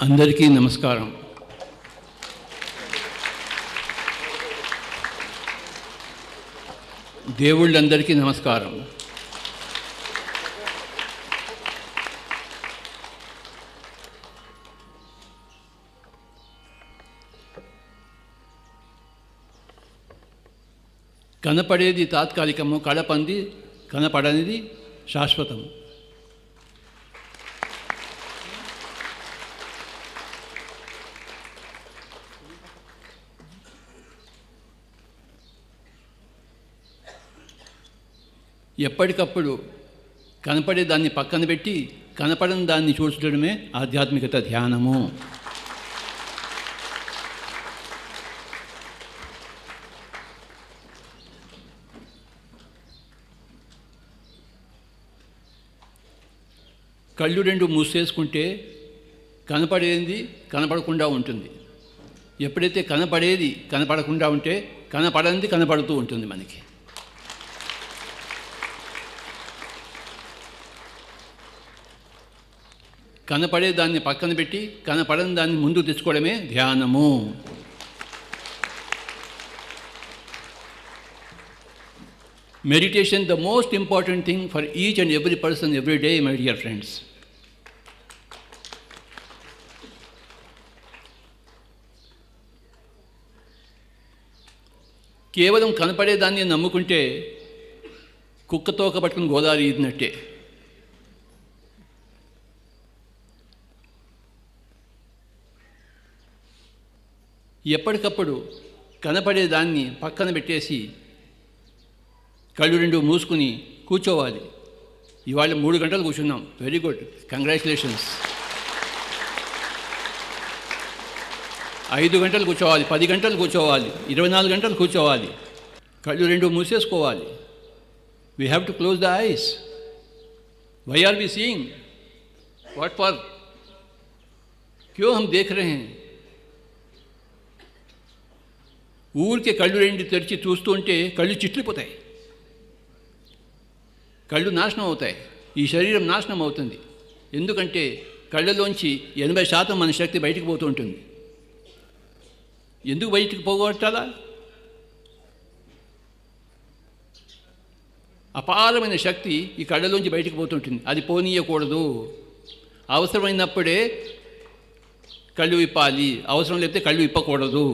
అందరికీ నమస్కారం. దేవుళ్ళందరికీ నమస్కారం. కనపడేది తాత్కాలికము, కడపంది కనపడనిది శాశ్వతము. ఎప్పటికప్పుడు కనపడే దాన్ని పక్కన పెట్టి కనపడని దాన్ని చూడడమే ఆధ్యాత్మికత, ధ్యానము. కళ్ళు రెండు మూసేసుకుంటే కనపడేది కనపడకుండా ఉంటుంది. ఎప్పుడైతే కనపడేది కనపడకుండా ఉంటే కనపడనిది కనపడుతూ ఉంటుంది మనకి. కనపడే దాన్ని పక్కన పెట్టి కనపడని దాన్ని ముందుకు తెచ్చుకోవడమే ధ్యానము. Meditation, the most important thing for each and every person every day, my dear friends. కేవలం కనపడేదాన్ని నమ్ముకుంటే కుక్కతోక పట్టుకుని గోదావరి ఈదినట్టే. ఎప్పటికప్పుడు కనపడేదాన్ని పక్కన పెట్టేసి కళ్ళు రెండు మూసుకుని కూర్చోవాలి. ఇవాళ 3 గంటలు కూర్చున్నాం. Very good, congratulations. 5 గంటలు కూర్చోవాలి, 10 గంటలు కూర్చోవాలి, 24 గంటలు కూర్చోవాలి. కళ్ళు రెండు మూసేసుకోవాలి. We have to close the eyes. Why are we seeing? What for? క్యో హమ్ దేఖ్ రహే హై? ఊరికే కళ్ళు రెండు తెరిచి చూస్తూ ఉంటే కళ్ళు చిట్లిపోతాయి, కళ్ళు నాశనం అవుతాయి, ఈ శరీరం నాశనం అవుతుంది. ఎందుకంటే కళ్ళలోంచి 80% మన శక్తి బయటికి పోతూ ఉంటుంది. ఎందుకు బయటికి పోగొట్టాలా? అపారమైన శక్తి ఈ కళ్ళలోంచి బయటికి పోతుంటుంది. అది పోనీయకూడదు. అవసరమైనప్పుడే కళ్ళు విప్పాలి, అవసరం లేకపోతే కళ్ళు విప్పకూడదు.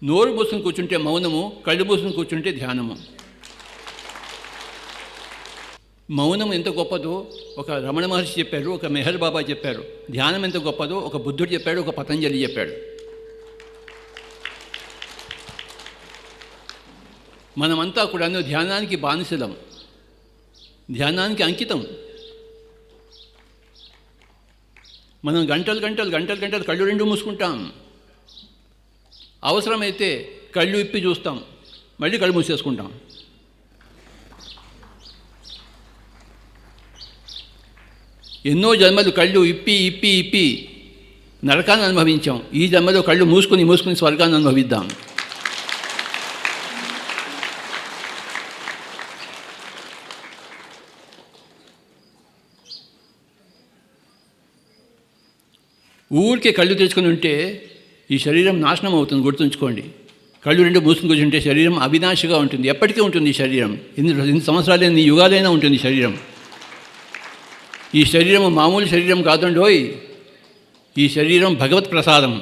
నోరు మూసుకుని కూర్చుంటే మౌనము, కళ్ళు మూసుకుని కూర్చుంటే ధ్యానము. మౌనం ఎంత గొప్పదో ఒక రమణ మహర్షి చెప్పారు, ఒక మెహర్ బాబా చెప్పారు. ధ్యానం ఎంత గొప్పదో ఒక బుద్ధుడు చెప్పాడు, ఒక పతంజలి చెప్పాడు. మనమంతా కూడా ధ్యానానికి బానిసలం, ధ్యానానికి అంకితం. మనం గంటలు గంటలు గంటలు గంటలు కళ్ళు రెండు మూసుకుంటాం. అవసరమైతే కళ్ళు ఇప్పి చూస్తాం, మళ్ళీ కళ్ళు మూసేసుకుంటాం. ఎన్నో జన్మలు కళ్ళు ఇప్పి ఇప్పి ఇప్పి నరకాన్ని అనుభవించాం. ఈ జన్మలో కళ్ళు మూసుకుని మూసుకుని స్వర్గాన్ని అనుభవిద్దాం. ఊరికే కళ్ళు తెచ్చుకొని ఉంటే ఈ శరీరం నాశనం అవుతుంది, గుర్తుంచుకోండి. కళ్ళు రెండు మూసుకుని కూర్చుంటే శరీరం అవినాశిగా ఉంటుంది, ఎప్పటికీ ఉంటుంది. ఈ శరీరం ఎన్ని సంవత్సరాలు, ఎన్ని యుగాలైనా ఉంటుంది ఈ శరీరం. ఈ శరీరం మామూలు శరీరం కాదండోయ్. ఈ శరీరం భగవత్ ప్రసాదం.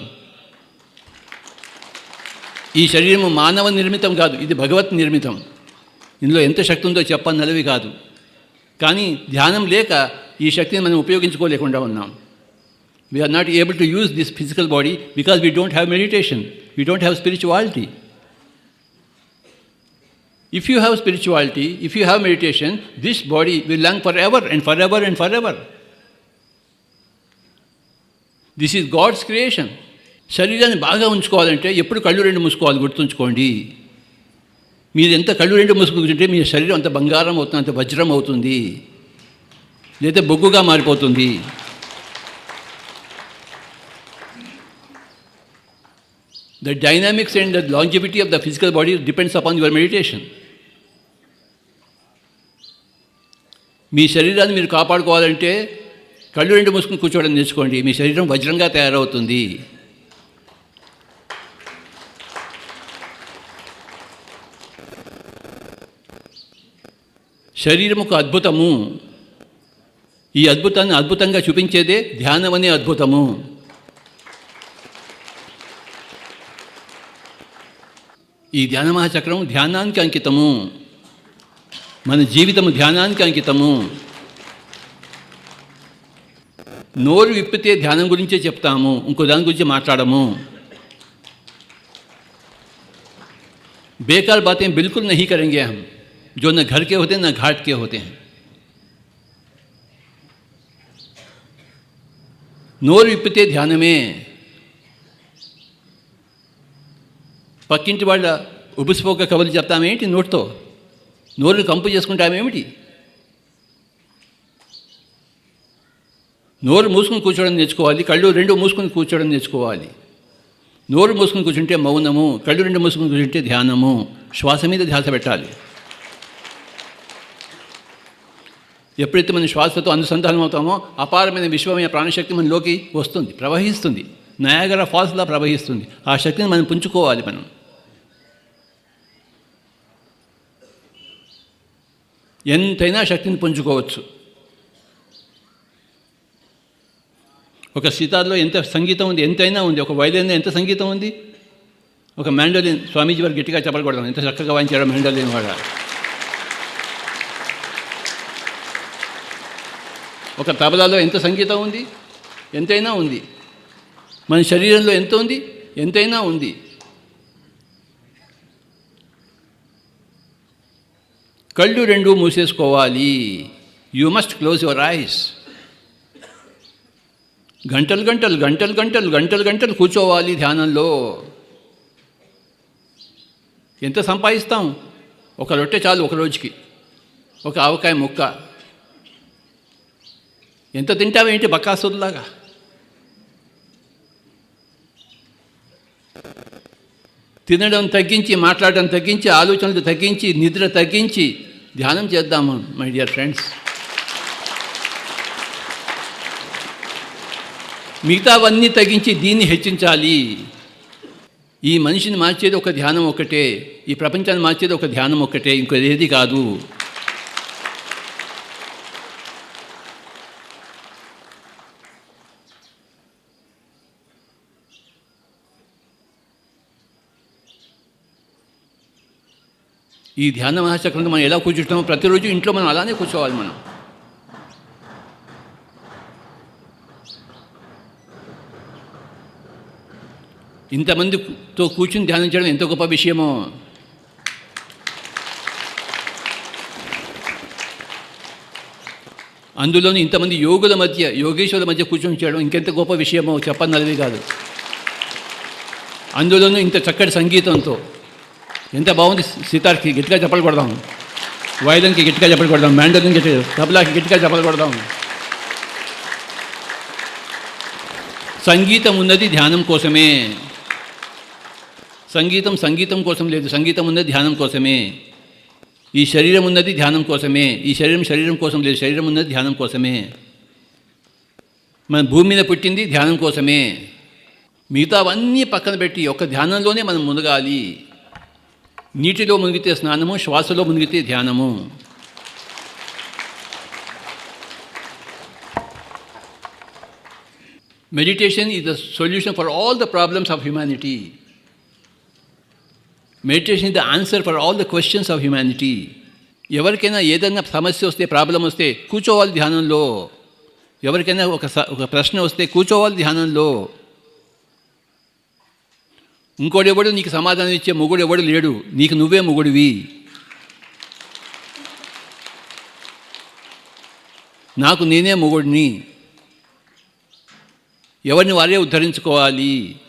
ఈ శరీరం మానవ నిర్మితం కాదు, ఇది భగవత్ నిర్మితం. ఇందులో ఎంత శక్తి ఉందో చెప్పనలవి కాదు. కానీ ధ్యానం లేక ఈ శక్తిని మనం ఉపయోగించుకోలేకుండా ఉన్నాం. We are not able to use this physical body because we don't have meditation. We don't have spirituality. If you have spirituality, if you have meditation, this body will last forever and forever and forever. This is God's creation. శరీరాన్ని బాగా ఉంచుకోవాలంటే ఎప్పుడు కళ్ళు రెండు మూసుకోవాలి, గుర్తుంచుకోండి. మీరు ఎంత కళ్ళు రెండు మూసుకుంటే మీ శరీరం అంత బంగారం అవుతుంది, అంత వజ్రం అవుతుంది, లేదా బొగ్గుగా మారిపోతుంది. The dynamics and the longevity of the physical body depends upon your meditation. మీ శరీరాన్ని మీరు కాపాడుకోవాలంటే కళ్ళు రెండు మూసుకుని కూర్చోవడం నేర్చుకోండి. మీ శరీరం వజ్రంగా తయారవుతుంది. శరీరం ఒక అద్భుతము. ఈ అద్భుతాన్ని అద్భుతంగా చూపించేదే ధ్యానం అనే అద్భుతము. ఈ ధ్యాన మహాచక్రం ధ్యానానికి అంకితము. మన జీవితము ధ్యానానికి అంకితము. నోరు విప్పితే ధ్యానం గురించే చెప్తాము, ఇంకో దాని గురించి మాట్లాడము. बेकार बातें बिल्कुल नहीं करेंगे हम, जो न घर के होते हैं न घाट के होते हैं. నోరు విప్పితే ధ్యానమే. పక్కింటి వాళ్ళ ఉబుసిపోక కబుర్లు చెప్తామేంటి నోటితో? నోరుని కంపు చేసుకుంటామేమిటి? నోరు మూసుకుని కూర్చోవడం నేర్చుకోవాలి. కళ్ళు రెండు మూసుకుని కూర్చోవడం నేర్చుకోవాలి. నోరు మూసుకుని కూర్చుంటే మౌనము, కళ్ళు రెండు మూసుకుని కూర్చుంటే ధ్యానము. శ్వాస మీద ధ్యాస పెట్టాలి. ఎప్పుడైతే మనం శ్వాసతో అనుసంధానం అవుతామో అపారమైన విశ్వమైన ప్రాణశక్తి మనలోకి వస్తుంది, ప్రవహిస్తుంది. నయాగరా ఫాల్స్లా ప్రవహిస్తుంది. ఆ శక్తిని మనం పుంజుకోవాలి. మనం ఎంతైనా శక్తిని పుంజుకోవచ్చు. ఒక సితార్లో ఎంత సంగీతం ఉంది, ఎంతైనా ఉంది. ఒక వైలిన్లో ఎంత సంగీతం ఉంది. ఒక మ్యాండోలిన్, స్వామీజీ వారు గట్టిగా చెప్పకూడదు, ఎంత చక్కగా వాయించాడు మ్యాండోలిన్ వాడు. ఒక తబలాలో ఎంత సంగీతం ఉంది, ఎంతైనా ఉంది. మన శరీరంలో ఎంత ఉంది, ఎంతైనా ఉంది. కళ్ళు రెండు మూసేసుకోవాలి. You must close your eyes. గంటలు గంటలు గంటలు గంటలు గంటలు గంటలు కూర్చోవాలి ధ్యానంలో. ఎంత సంపాదిస్తాం? ఒక రొట్టె చాలు ఒక రోజుకి, ఒక ఆవకాయ ముక్క. ఎంత తింటావేంటి బక్కాసులాగా? తినడం తగ్గించి, మాట్లాడడం తగ్గించి, ఆలోచనలు తగ్గించి, నిద్ర తగ్గించి ధ్యానం చేద్దాము మై డియర్ ఫ్రెండ్స్. మిగతావన్నీ తగ్గించి దీన్ని హెచ్చించాలి. ఈ మనిషిని మార్చేది ఒక ధ్యానం ఒక్కటే. ఈ ప్రపంచాన్ని మార్చేది ఒక ధ్యానం ఒక్కటే, ఇంకోదేది కాదు. ఈ ధ్యాన మహాచక్రంలో మనం ఎలా కూర్చుంటామో ప్రతిరోజు ఇంట్లో మనం అలానే కూర్చోవాలి. మనం ఇంతమందితో కూర్చుని ధ్యానం చేయడం ఎంత గొప్ప విషయమో. అందులోని ఇంతమంది యోగుల మధ్య, యోగేశ్వరుల మధ్య కూర్చొని చేయడం ఇంకెంత గొప్ప విషయమో చెప్పన్నది కాదు. అందులోనూ ఇంత చక్కటి సంగీతంతో ఎంత బాగుంది. సితార్కి గట్టిగా చెప్పలు కొడదాం, వైలన్కి గట్టిగా చెప్పలు కొడదాం, మ్యాండోలిన్ గట్టిగా, తబలాకి గట్టిగా చెప్పలు కొడదాం. సంగీతం ఉన్నది ధ్యానం కోసమే. సంగీతం కోసం లేదు. సంగీతం ఉన్నది ధ్యానం కోసమే. ఈ శరీరం ఉన్నది ధ్యానం కోసమే. ఈ శరీరం కోసం లేదు. శరీరం ఉన్నది ధ్యానం కోసమే. మన భూమి మీద పుట్టింది ధ్యానం కోసమే. మిగతావన్నీ పక్కన పెట్టి ఒక్క ధ్యానంలోనే మనం మునగాలి. నీటిలో మునిగితే స్నానము, శ్వాసలో మునిగితే ధ్యానము. Meditation is the solution for all the problems of humanity. Meditation is the answer for all the questions of humanity. ఎవరికైనా ఏదైనా సమస్య వస్తే, ప్రాబ్లం వస్తే కూర్చోవాలి ధ్యానంలో. ఎవరికైనా ఒక ప్రశ్న వస్తే కూర్చోవాలి ధ్యానంలో. ఇంకోడెవడు నీకు సమాధానం ఇచ్చే మొగుడు ఎవడు లేడు. నీకు నువ్వే మొగుడివి. నాకు నేనే మొగుడిని. ఎవరిని వారే ఉద్ధరించుకోవాలి.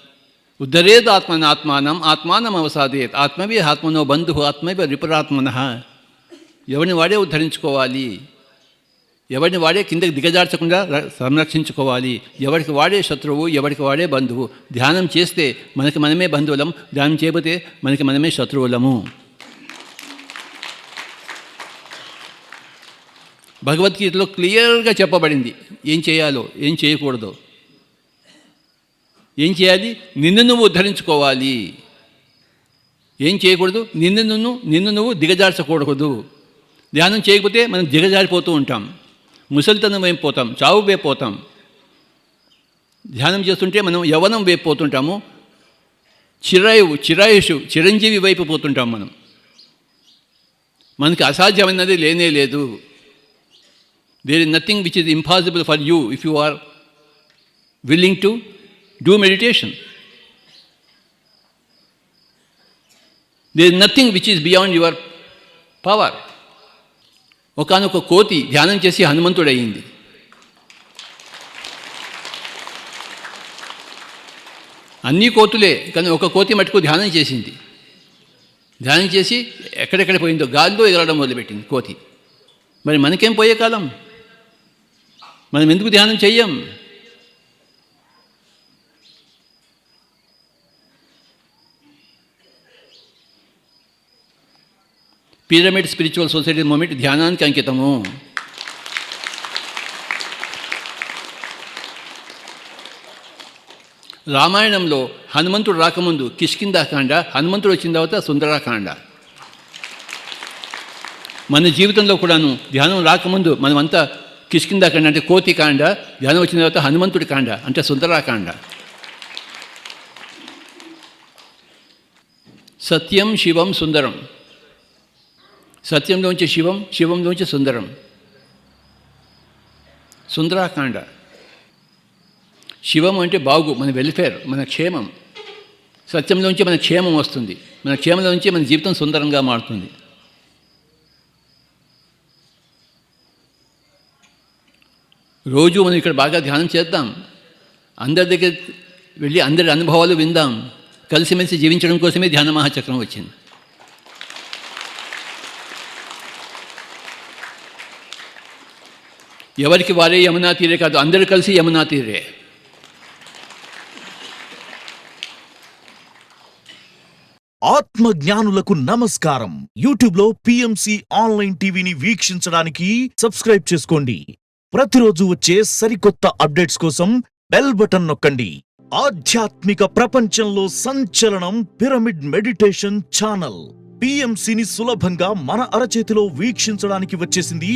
ఉద్ధరేద్ ఆత్మనాత్మానం ఆత్మానం అవసాదేత్ ఆత్మవే ఆత్మనో బంధు ఆత్మైవ రిపురాత్మన. ఎవరిని వాడే ఉద్ధరించుకోవాలి. ఎవరిని వాడే కిందకి దిగజార్చకుండా సంరక్షించుకోవాలి. ఎవరికి వాడే శత్రువు, ఎవరికి వాడే బంధువు. ధ్యానం చేస్తే మనకి మనమే బంధువులం, ధ్యానం చేయకపోతే మనకి మనమే శత్రువులము. భగవద్గీతలో క్లియర్గా చెప్పబడింది ఏం చేయాలో, ఏం చేయకూడదో. ఏం చేయాలి? నిన్ను నువ్వు ఉద్ధరించుకోవాలి. ఏం చేయకూడదు? నిన్ను నువ్వు దిగజార్చకూడదు. ధ్యానం చేయకపోతే మనం దిగజారిపోతూ ఉంటాం, ముసలితనం వైపు పోతాం, చావు వైపు పోతాం. ధ్యానం చేస్తుంటే మనం యవ్వనం వైపు పోతుంటాము, చిరాయుషు చిరంజీవి వైపు పోతుంటాం. మనకి అసాధ్యమైనది లేనే లేదు. There is nothing which is impossible for you if you are willing to do meditation. There is nothing which is beyond your power. ఒకానొక కోతి ధ్యానం చేసి హనుమంతుడయింది. అన్నీ కోతులే, కానీ ఒక కోతి మటుకు ధ్యానం చేసింది. ధ్యానం చేసి ఎక్కడెక్కడ పోయిందో గాల్లో ఎగరడం మొదలుపెట్టింది కోతి. మరి మనకేం పోయే కాలం? మనం ఎందుకు ధ్యానం చెయ్యం? పిరమిడ్ స్పిరిచువల్ సొసైటీ మూమెంట్ ధ్యానానికి అంకితము. రామాయణంలో హనుమంతుడు రాకముందు కిష్కింధాకాండ, హనుమంతుడు వచ్చిన తర్వాత సుందరాకాండ. మన జీవితంలో కూడాను ధ్యానం రాకముందు మనమంతా కిష్కింధాకాండ అంటే కోతి కాండ, ధ్యానం వచ్చిన తర్వాత హనుమంతుడి కాండ అంటే సుందరాకాండ. సత్యం శివం సుందరం. సత్యంలోంచి శివం, శివంలోంచి సుందరం. సుందరాకాండ. శివం అంటే బాగు, మన వెల్ఫేర్, మన క్షేమం. సత్యంలోంచి మన క్షేమం వస్తుంది, మన క్షేమంలోంచి మన జీవితం సుందరంగా మారుతుంది. రోజు మనం ఇక్కడ బాగా ధ్యానం చేద్దాం, అందరి దగ్గర వెళ్ళి అందరి అనుభవాలు విందాం. కలిసిమెలిసి జీవించడం కోసమే ధ్యాన మహాచక్రం వచ్చింది. ఎవరికి వారే యమునా తీరే కాదు, అందరూ కలిసి యమునా తీరే. ఆత్మజ్ఞానులకు నమస్కారం. యూట్యూబ్ లో పిఎంసి ఆన్లైన్ టీవీని వీక్షించడానికి సబ్స్క్రైబ్ చేసుకోండి. ప్రతిరోజు వచ్చే సరికొత్త అప్డేట్స్ కోసం బెల్ బటన్ నొక్కండి. ఆధ్యాత్మిక ప్రపంచంలో సంచలనం పిరమిడ్ మెడిటేషన్ ఛానల్. పిఎంసిని సులభంగా మన అరచేతిలో వీక్షించడానికి వచ్చేసింది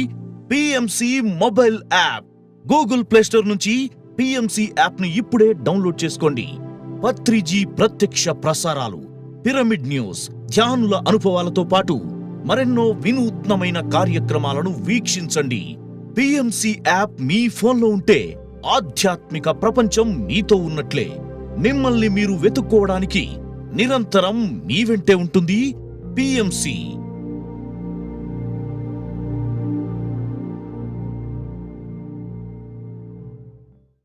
PMC mobile app. Google play store నుంచి పిఎంసి యాప్ ని ఇప్పుడే డౌన్లోడ్ చేసుకోండి. పత్రిజీ ప్రత్యక్ష ప్రసారాలు, పిరమిడ్ న్యూస్, ధ్యానుల అనుభవాలతో పాటు మరెన్నో వినూత్నమైన కార్యక్రమాలను వీక్షించండి. పిఎంసి యాప్ మీ ఫోన్లో ఉంటే ఆధ్యాత్మిక ప్రపంచం మీతో ఉన్నట్లే. మిమ్మల్ని మీరు వెతుక్కోవడానికి నిరంతరం మీ వెంటే ఉంటుంది పిఎంసి.